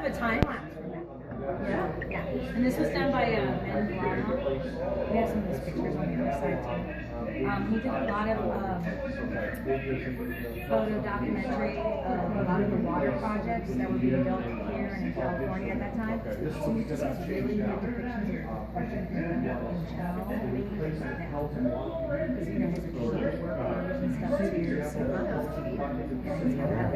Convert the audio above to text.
kind of a time lapse from that. Yeah. Yeah, and this was done by Ben Blana. We have some of those pictures on the other side too. He did a lot of photo documentary of a lot of the water projects that were being built here and in California at that time. So we just have really good depictions of Argentina in general, making things like that. Because you know his acrylic workers and stuff too. So yeah, he's got that.